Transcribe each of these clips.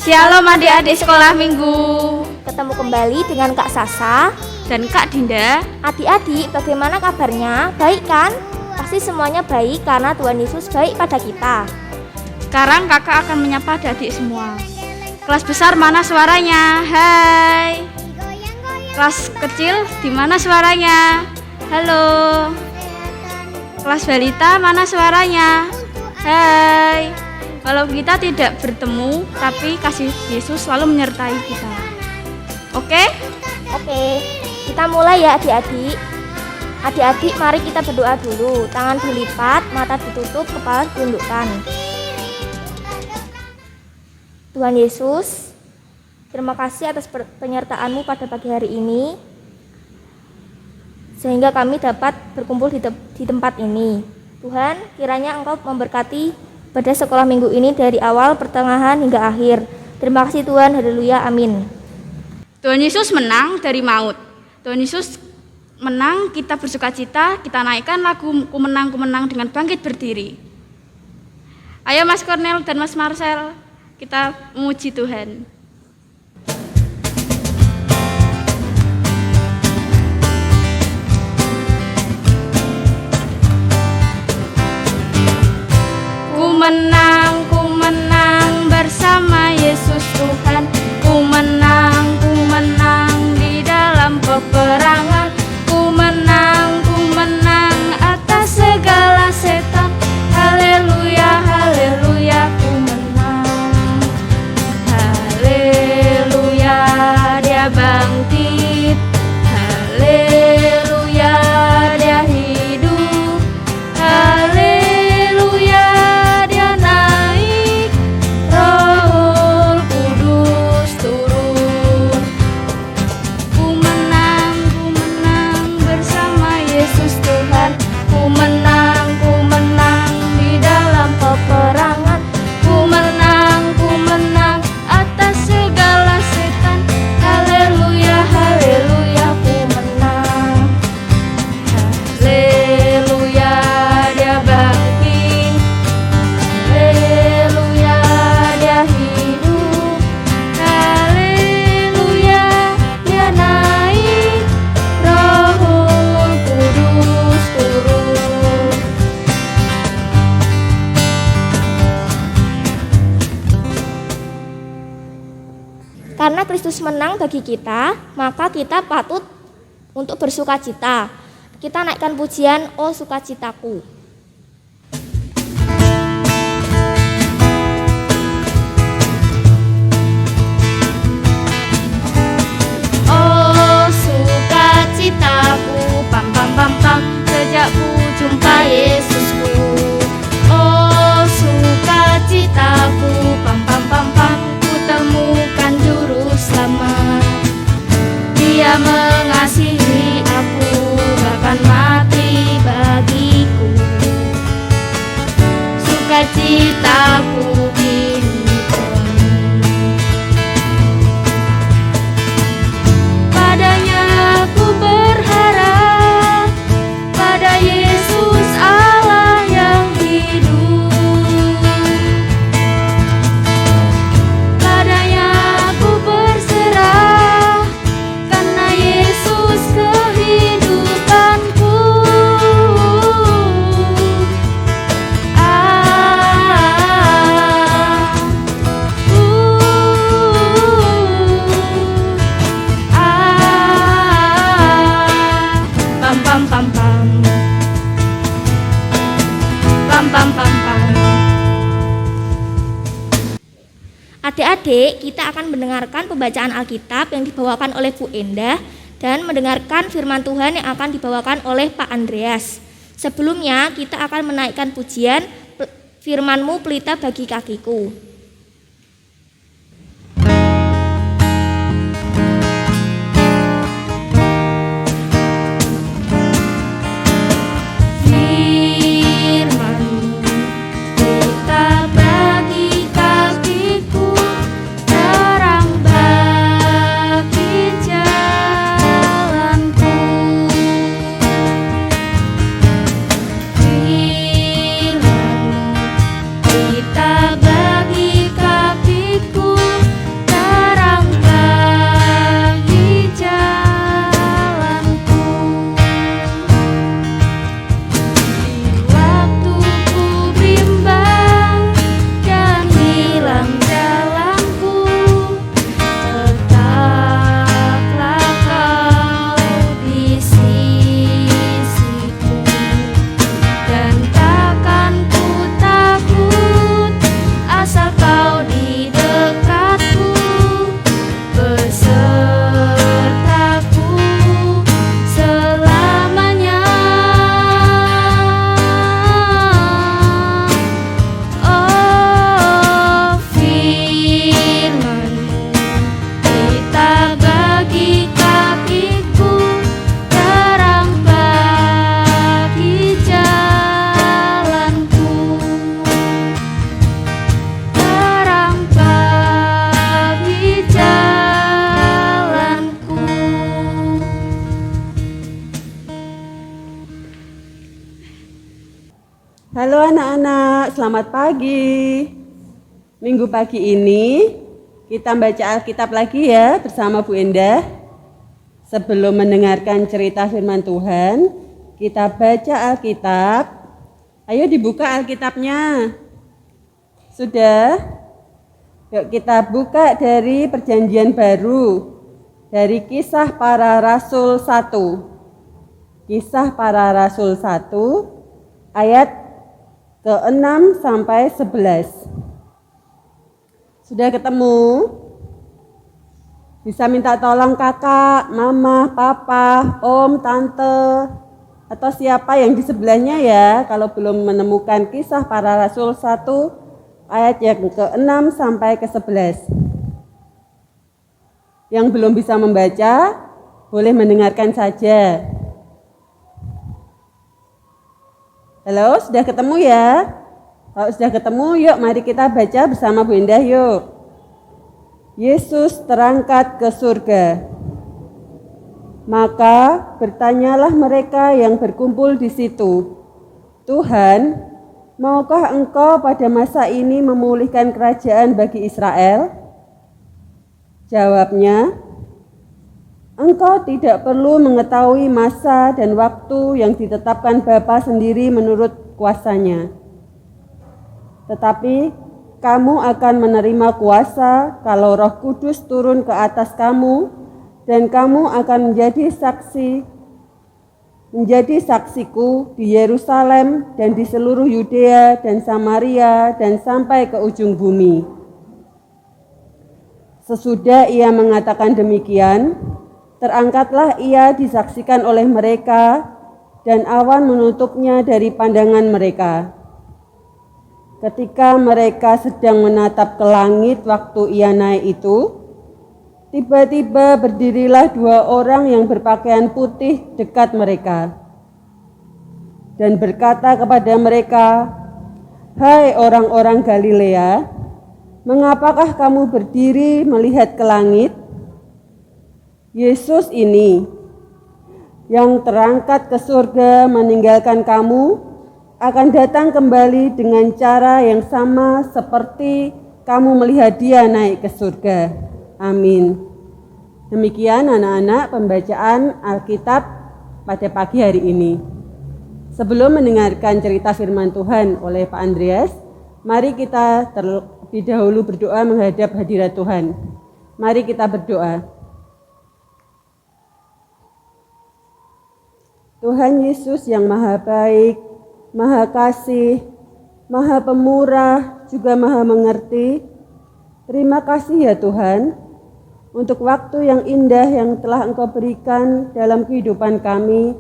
Shalom adik-adik sekolah minggu. Ketemu kembali dengan Kak Sasa dan Kak Dinda. Adik-adik, bagaimana kabarnya? Baik kan? Pasti semuanya baik karena Tuhan Yesus baik pada kita. Sekarang kakak akan menyapa adik-adik semua. Kelas besar mana suaranya? Hai. Kelas kecil di mana suaranya? Halo. Kelas balita mana suaranya? Hai. Walau kita tidak bertemu, tapi kasih Yesus selalu menyertai kita. Oke? Oke, kita mulai ya adik-adik. Adik-adik, mari kita berdoa dulu. Tangan dilipat, mata ditutup, kepala ditundukkan. Tuhan Yesus, terima kasih atas penyertaan-Mu pada pagi hari ini, sehingga kami dapat berkumpul di tempat ini. Tuhan, kiranya Engkau memberkati pada sekolah minggu ini dari awal, pertengahan, hingga akhir. Terima kasih Tuhan, haleluya, amin. Tuhan Yesus menang dari maut. Tuhan Yesus menang, kita bersuka cita, kita naikkan lagu Ku menang dengan bangkit berdiri. Ayo Mas Cornel dan Mas Marcel, kita memuji Tuhan. Ku menang bersama Yesus Tuhan. Ku menang di dalam peperangan. Ku menang atas segala setan. Haleluya, haleluya, ku menang. Haleluya, dia bangkit. Haleluya, dia hidup. Haleluya, dia naik. Roh Kudus turun. Ku menang bersama Yesus Tuhan. Ku menang di dalam peperangan. Ku menang atas segala setan. Haleluya, haleluya, ku menang. Haleluya, dia bangkit. Haleluya, dia hidup. Haleluya, dia naik. Roh Kudus turun. Karena Kristus menang bagi kita, maka kita patut untuk bersuka cita. Kita naikkan pujian, oh sukacitaku. Oh sukacitaku, pam pam pam pam, sejak ku jumpa Yesusku. Oh sukacitaku, pam pam pam pam, ku temukan juru selamat. Dia mengasihi aku, bahkan mati bagiku. Sukacitaku kini penuh. Padanya ku berharap, pada Yesus Allah yang hidup. Padanya ku berserah, karena Yesus kehidupanku. Pam pam pam pam, pam pam pam pam. Adik-adik, kita akan mendengarkan pembacaan Alkitab yang dibawakan oleh Bu Endah dan mendengarkan firman Tuhan yang akan dibawakan oleh Pak Andreas. Sebelumnya, kita akan menaikkan pujian Firman-Mu pelita bagi kakiku. Firman-Mu pelita bagi kakiku, terang bagi jalanku. Firman-Mu pelita bagi Halo anak-anak, selamat pagi. Minggu pagi ini kita baca Alkitab lagi ya bersama Bu Endah. Sebelum mendengarkan cerita firman Tuhan, kita baca Alkitab. Ayo dibuka Alkitabnya. Sudah? Yuk kita buka dari Perjanjian Baru, dari Kisah Para Rasul 1. Kisah Para Rasul 1 ayat ke-6 sampai 11. Sudah ketemu? Bisa minta tolong kakak, mama, papa, om, tante, atau siapa yang di sebelahnya ya kalau belum menemukan Kisah Para Rasul 1 ayat yang ke-6 sampai ke-11. Yang belum bisa membaca, boleh mendengarkan saja. Halo, sudah ketemu ya? Kalau sudah ketemu, yuk mari kita baca bersama Bu Endah yuk. Yesus terangkat ke surga. Maka bertanyalah mereka yang berkumpul di situ, Tuhan, maukah Engkau pada masa ini memulihkan kerajaan bagi Israel? Jawabnya, Engkau tidak perlu mengetahui masa dan waktu yang ditetapkan Bapa sendiri menurut kuasanya. Tetapi kamu akan menerima kuasa kalau Roh Kudus turun ke atas kamu, dan kamu akan menjadi saksiku di Yerusalem dan di seluruh Yudea dan Samaria dan sampai ke ujung bumi. Sesudah ia mengatakan demikian, terangkatlah ia disaksikan oleh mereka, dan awan menutupnya dari pandangan mereka. Ketika mereka sedang menatap ke langit waktu ia naik itu, tiba-tiba berdirilah 2 orang yang berpakaian putih dekat mereka, dan berkata kepada mereka, "Hai orang-orang Galilea, mengapakah kamu berdiri melihat ke langit? Yesus ini yang terangkat ke surga meninggalkan kamu akan datang kembali dengan cara yang sama seperti kamu melihat dia naik ke surga." Amin. Demikian anak-anak pembacaan Alkitab pada pagi hari ini. Sebelum mendengarkan cerita firman Tuhan oleh Pak Andreas, mari kita terlebih dahulu berdoa menghadap hadirat Tuhan. Mari kita berdoa. Tuhan Yesus yang maha baik, maha kasih, maha pemurah, juga maha mengerti. Terima kasih ya Tuhan, untuk waktu yang indah yang telah Engkau berikan dalam kehidupan kami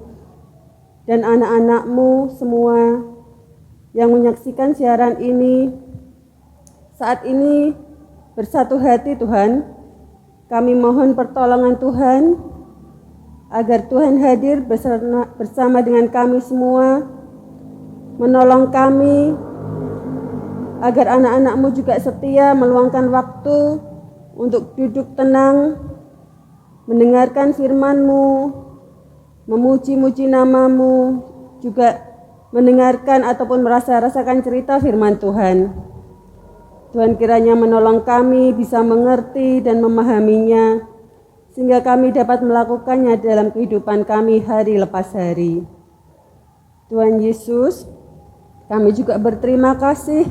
dan anak-anak-Mu semua yang menyaksikan siaran ini. Saat ini bersatu hati Tuhan, kami mohon pertolongan Tuhan, agar Tuhan hadir bersama dengan kami semua, menolong kami, agar anak-anak-Mu juga setia meluangkan waktu untuk duduk tenang, mendengarkan firman-Mu, memuji-muji nama-Mu, juga mendengarkan ataupun rasakan cerita firman Tuhan. Tuhan kiranya menolong kami bisa mengerti dan memahaminya, sehingga kami dapat melakukannya dalam kehidupan kami hari lepas hari. Tuhan Yesus, kami juga berterima kasih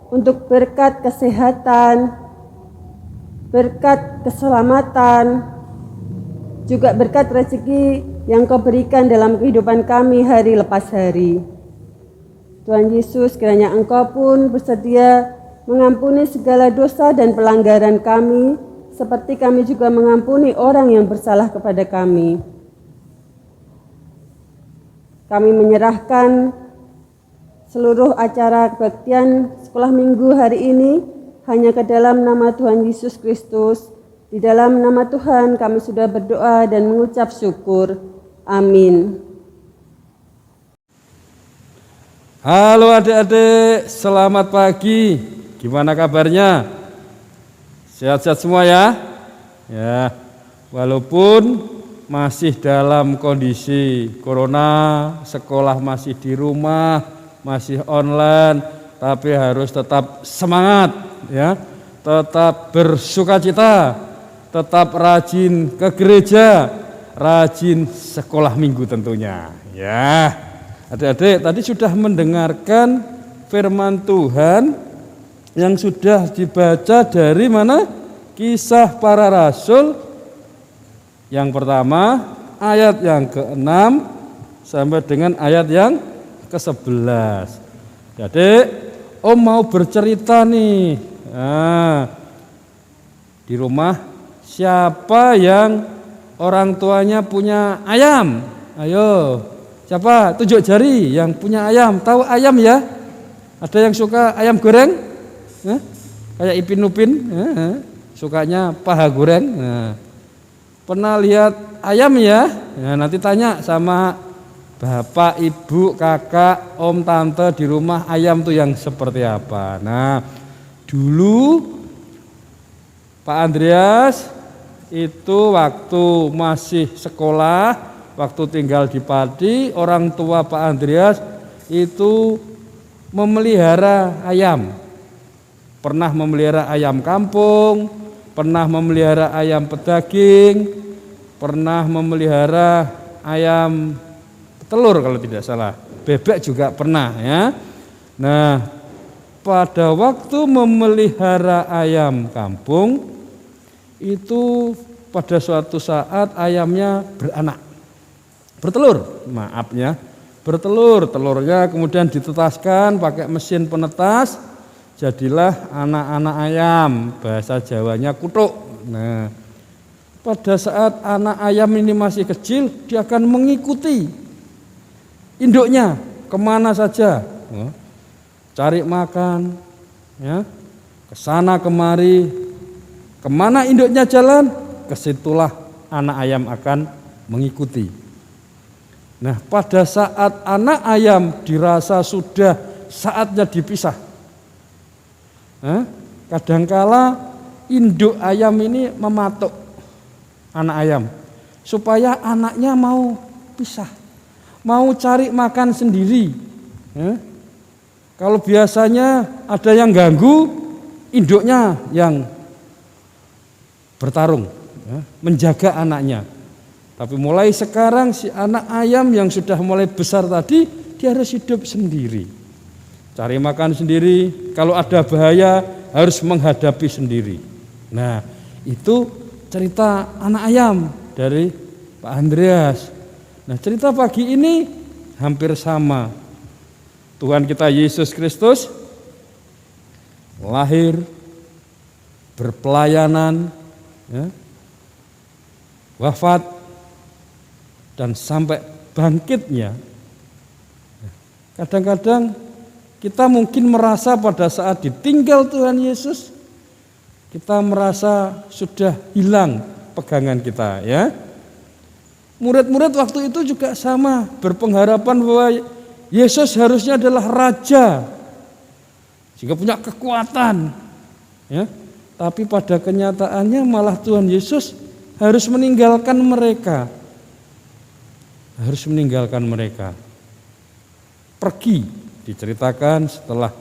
untuk berkat kesehatan, berkat keselamatan, juga berkat rezeki yang Kau berikan dalam kehidupan kami hari lepas hari. Tuhan Yesus, kiranya Engkau pun bersedia mengampuni segala dosa dan pelanggaran kami, seperti kami juga mengampuni orang yang bersalah kepada kami. Kami menyerahkan seluruh acara kebaktian sekolah minggu hari ini hanya ke dalam nama Tuhan Yesus Kristus. Di dalam nama Tuhan kami sudah berdoa dan mengucap syukur. Amin. Halo adik-adik, selamat pagi. Gimana kabarnya? Sehat-sehat semua ya? Ya, walaupun masih dalam kondisi corona, sekolah masih di rumah, masih online, tapi harus tetap semangat ya, tetap bersukacita, tetap rajin ke gereja, rajin sekolah minggu tentunya. Ya, adik-adik tadi sudah mendengarkan firman Tuhan yang sudah dibaca dari mana? Kisah Para Rasul yang pertama ayat yang ke-6 sampai dengan ayat yang ke-11. Jadi Om mau bercerita nih. Nah, di rumah siapa yang orang tuanya punya ayam? Ayo, siapa? Tunjuk jari yang punya ayam. Tahu ayam ya? Ada yang suka ayam goreng? Kayak Ipin Upin, sukanya paha goreng. Pernah lihat ayam ya? Nanti tanya sama bapak, ibu, kakak, om, tante di rumah ayam tuh yang seperti apa. Nah, dulu Pak Andreas itu waktu masih sekolah, waktu tinggal di Pati, orang tua Pak Andreas itu memelihara ayam. Pernah memelihara ayam kampung, pernah memelihara ayam pedaging, pernah memelihara ayam telur kalau tidak salah, bebek juga pernah ya. Nah, pada waktu memelihara ayam kampung itu pada suatu saat ayamnya beranak, bertelur, bertelur, telurnya kemudian ditetaskan pakai mesin penetas, jadilah anak-anak ayam, bahasa Jawanya kutuk. Nah, pada saat anak ayam ini masih kecil, dia akan mengikuti induknya kemana saja, cari makan, ya, kesana kemari, kemana induknya jalan, kesitulah anak ayam akan mengikuti. Nah, pada saat anak ayam dirasa sudah saatnya dipisah, kadangkala induk ayam ini mematuk anak ayam supaya anaknya mau pisah, mau cari makan sendiri. Kalau biasanya ada yang ganggu, induknya yang bertarung menjaga anaknya. Tapi mulai sekarang si anak ayam yang sudah mulai besar tadi, dia harus hidup sendiri, cari makan sendiri, kalau ada bahaya harus menghadapi sendiri. Nah, itu cerita anak ayam dari Pak Andreas. Nah, cerita pagi ini hampir sama. Tuhan kita Yesus Kristus lahir, berpelayanan, ya, wafat, dan sampai bangkitnya. Kadang-kadang kita mungkin merasa pada saat ditinggal Tuhan Yesus, kita merasa sudah hilang pegangan kita, ya. Murid-murid waktu itu juga sama, berpengharapan bahwa Yesus harusnya adalah raja, sehingga punya kekuatan, ya. Tapi pada kenyataannya malah Tuhan Yesus harus meninggalkan mereka. Pergi, diceritakan setelah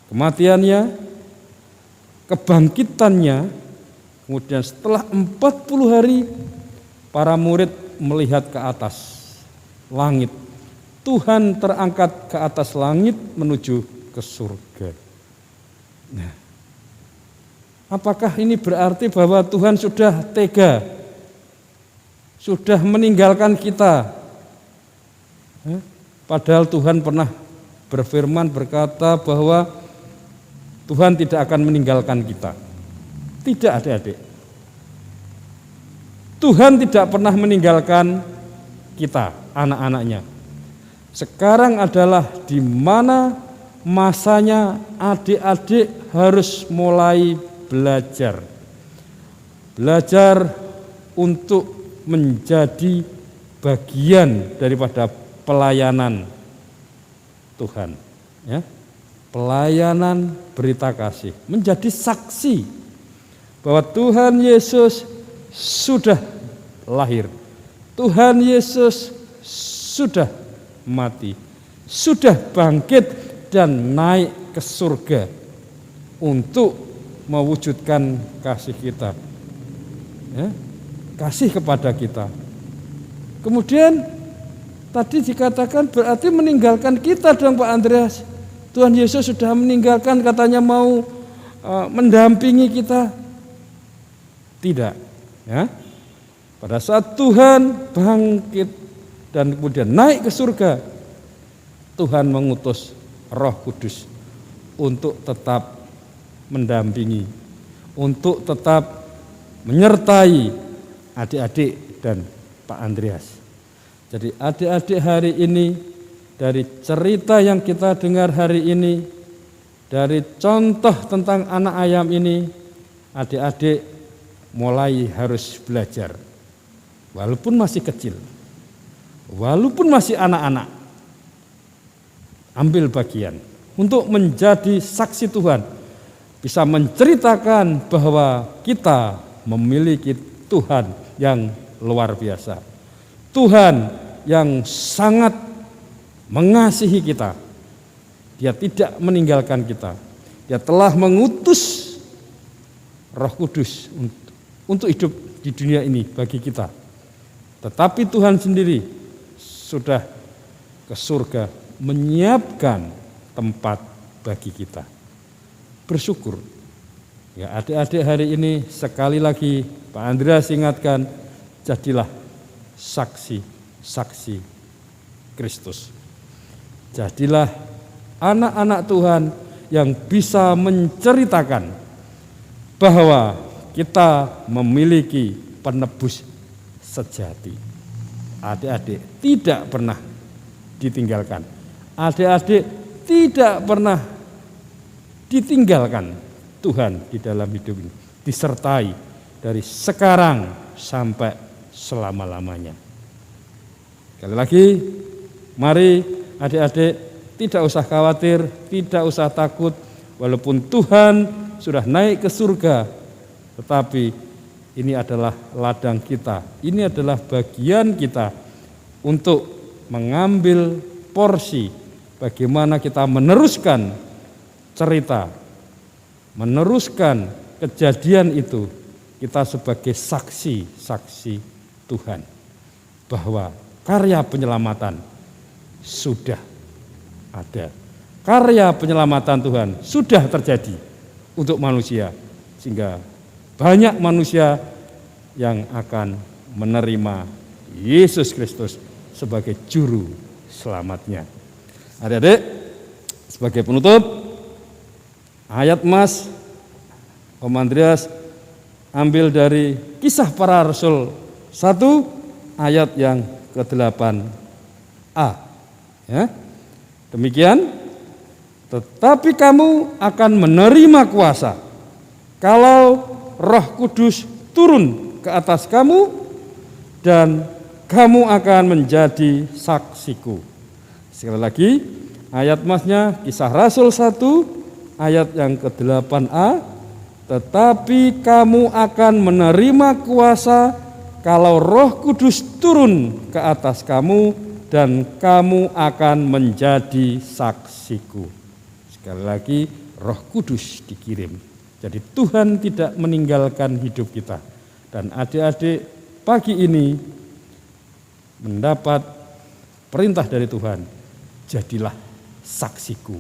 kematiannya, kebangkitannya, kemudian setelah 40 hari para murid melihat ke atas langit. Tuhan terangkat ke atas langit menuju ke surga. Nah, apakah ini berarti bahwa Tuhan sudah tega, sudah meninggalkan kita? Padahal Tuhan pernah berfirman, berkata bahwa Tuhan tidak akan meninggalkan kita. Tidak, adik-adik. Tuhan tidak pernah meninggalkan kita, anak-anaknya. Sekarang adalah di mana masanya adik-adik harus mulai belajar. Belajar untuk menjadi bagian daripada pelayanan Tuhan, ya. Pelayanan berita kasih, menjadi saksi bahwa Tuhan Yesus sudah lahir, Tuhan Yesus sudah mati, sudah bangkit dan naik ke surga untuk mewujudkan kasih kita, ya, kasih kepada kita. Kemudian tadi dikatakan berarti meninggalkan kita dong Pak Andreas. Tuhan Yesus sudah meninggalkan, katanya mau mendampingi kita. Tidak, ya. Pada saat Tuhan bangkit dan kemudian naik ke surga, Tuhan mengutus Roh Kudus untuk tetap mendampingi, untuk tetap menyertai adik-adik dan Pak Andreas. Jadi adik-adik hari ini, dari cerita yang kita dengar hari ini, dari contoh tentang anak ayam ini, adik-adik mulai harus belajar. Walaupun masih kecil, walaupun masih anak-anak, ambil bagian untuk menjadi saksi Tuhan, bisa menceritakan bahwa kita memiliki Tuhan yang luar biasa, Tuhan yang sangat mengasihi kita. Dia tidak meninggalkan kita. Dia telah mengutus Roh Kudus untuk hidup di dunia ini bagi kita. Tetapi Tuhan sendiri sudah ke surga menyiapkan tempat bagi kita. Bersyukur. Ya, adik-adik hari ini sekali lagi Pak Andreas ingatkan, jadilah saksi-saksi Kristus. Jadilah anak-anak Tuhan yang bisa menceritakan bahwa kita memiliki penebus sejati. Adik-adik tidak pernah ditinggalkan. Adik-adik tidak pernah ditinggalkan Tuhan di dalam hidup ini. Disertai dari sekarang sampai selama-lamanya. Sekali lagi, mari adik-adik tidak usah khawatir, tidak usah takut. Walaupun Tuhan sudah naik ke surga, tetapi ini adalah ladang kita, ini adalah bagian kita untuk mengambil porsi bagaimana kita meneruskan cerita, meneruskan kejadian itu. Kita sebagai saksi-saksi Tuhan bahwa karya penyelamatan sudah ada. Karya penyelamatan Tuhan sudah terjadi untuk manusia, sehingga banyak manusia yang akan menerima Yesus Kristus sebagai juru selamatnya. Adik-adik, sebagai penutup, ayat Mas Om Andreas ambil dari Kisah Para Rasul 1 ayat yang ke-8a. Ya. Demikian, tetapi kamu akan menerima kuasa kalau Roh Kudus turun ke atas kamu dan kamu akan menjadi saksiku. Sekali lagi, ayat Masnya Kisah Rasul 1 ayat yang ke-8a, tetapi kamu akan menerima kuasa kalau Roh Kudus turun ke atas kamu dan kamu akan menjadi saksiku. Sekali lagi, Roh Kudus dikirim. Jadi Tuhan tidak meninggalkan hidup kita. Dan adik-adik pagi ini mendapat perintah dari Tuhan, jadilah saksiku.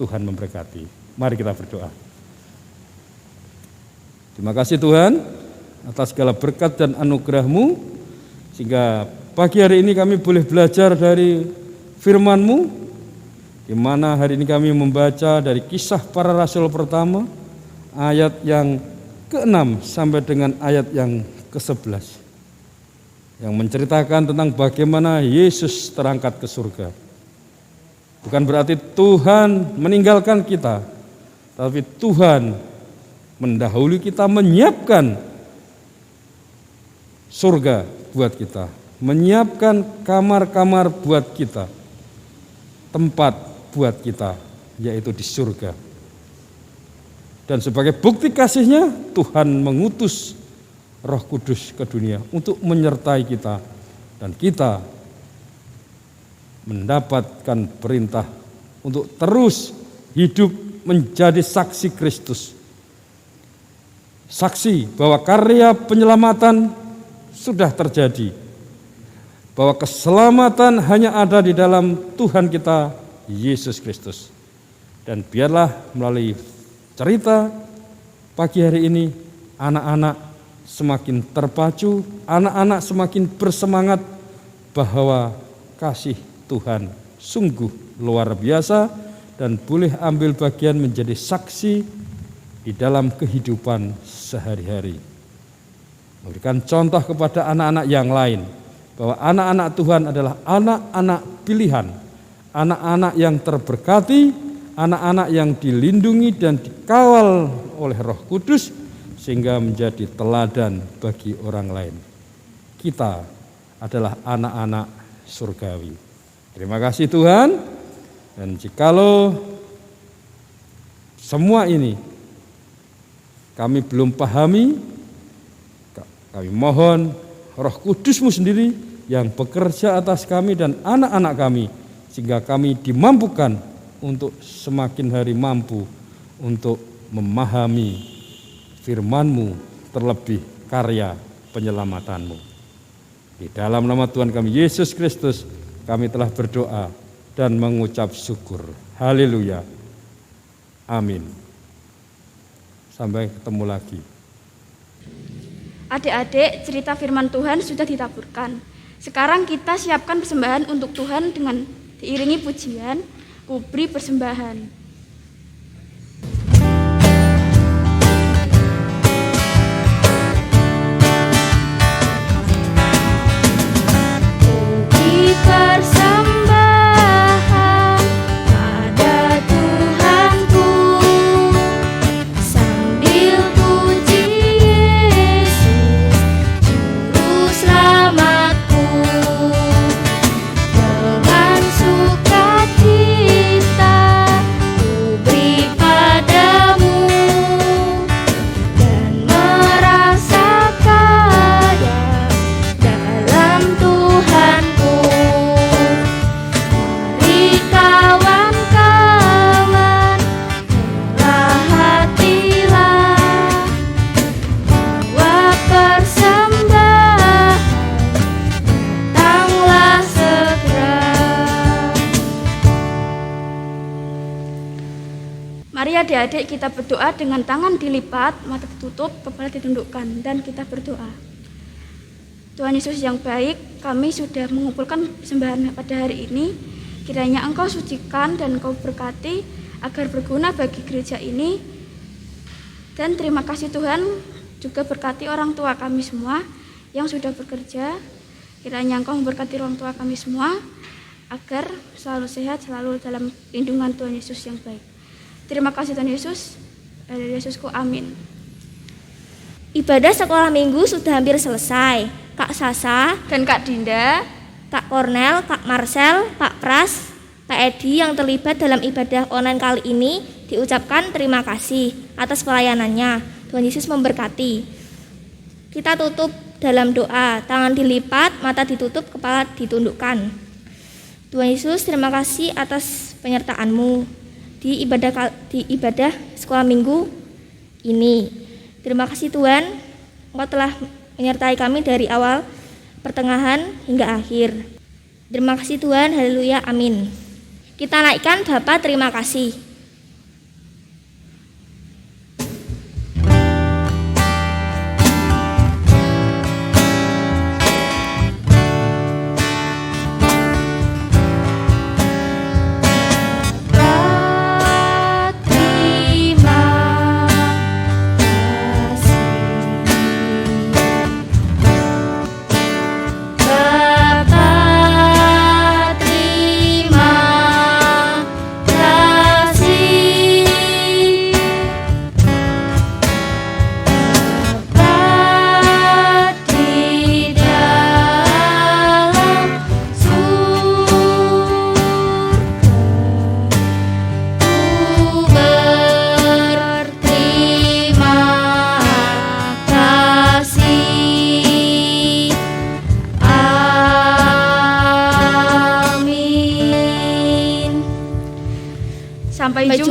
Tuhan memberkati. Mari kita berdoa. Terima kasih Tuhan atas segala berkat dan anugerah-Mu, sehingga pagi hari ini kami boleh belajar dari firman-Mu, di mana hari ini kami membaca dari Kisah Para Rasul pertama, ayat yang ke-6 sampai dengan ayat yang ke-11, yang menceritakan tentang bagaimana Yesus terangkat ke surga. Bukan berarti Tuhan meninggalkan kita, tapi Tuhan mendahului kita, menyiapkan surga buat kita, menyiapkan kamar-kamar buat kita, tempat buat kita, yaitu di surga. Dan sebagai bukti kasihnya, Tuhan mengutus Roh Kudus ke dunia untuk menyertai kita, dan kita mendapatkan perintah untuk terus hidup menjadi saksi Kristus. Saksi bahwa karya penyelamatan sudah terjadi, bahwa keselamatan hanya ada di dalam Tuhan kita Yesus Kristus. Dan biarlah melalui cerita pagi hari ini anak-anak semakin terpacu, anak-anak semakin bersemangat bahwa kasih Tuhan sungguh luar biasa dan boleh ambil bagian menjadi saksi di dalam kehidupan sehari-hari. Memberikan contoh kepada anak-anak yang lain bahwa anak-anak Tuhan adalah anak-anak pilihan, anak-anak yang terberkati, anak-anak yang dilindungi dan dikawal oleh Roh Kudus sehingga menjadi teladan bagi orang lain. Kita adalah anak-anak surgawi. Terima kasih Tuhan. Dan jikalau semua ini kami belum pahami, kami mohon Roh Kudus-Mu sendiri yang bekerja atas kami dan anak-anak kami, sehingga kami dimampukan untuk semakin hari mampu untuk memahami firman-Mu, terlebih karya penyelamatan-Mu. Di dalam nama Tuhan kami Yesus Kristus, kami telah berdoa dan mengucap syukur. Haleluya. Amin. Sampai ketemu lagi. Adik-adik, cerita firman Tuhan sudah ditaburkan. Sekarang kita siapkan persembahan untuk Tuhan dengan diiringi pujian, kubri persembahan. Mari adik-adik kita berdoa dengan tangan dilipat, mata ditutup, kepala ditundukkan, dan kita berdoa. Tuhan Yesus yang baik, kami sudah mengumpulkan persembahan pada hari ini. Kiranya Engkau sucikan dan Engkau berkati agar berguna bagi gereja ini. Dan terima kasih Tuhan, juga berkati orang tua kami semua yang sudah bekerja. Kiranya Engkau memberkati orang tua kami semua agar selalu sehat, selalu dalam lindungan Tuhan Yesus yang baik. Terima kasih Tuhan Yesus, dari Yesusku, amin. Ibadah sekolah minggu sudah hampir selesai. Kak Sasa Dan Kak Dinda, Kak Kornel, Kak Marcel, Pak Pras, Kak Edi yang terlibat dalam ibadah online kali ini diucapkan terima kasih atas pelayanannya. Tuhan Yesus memberkati. Kita tutup dalam doa, tangan dilipat, mata ditutup, kepala ditundukkan. Tuhan Yesus, terima kasih atas penyertaan-Mu di ibadah sekolah minggu ini. Terima kasih Tuhan, Engkau telah menyertai kami dari awal, pertengahan, hingga akhir. Terima kasih Tuhan, haleluya, amin. Kita naikkan Bapa, terima kasih. Terima kasih.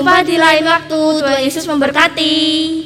jumpa di lain waktu. Tuhan Yesus memberkati.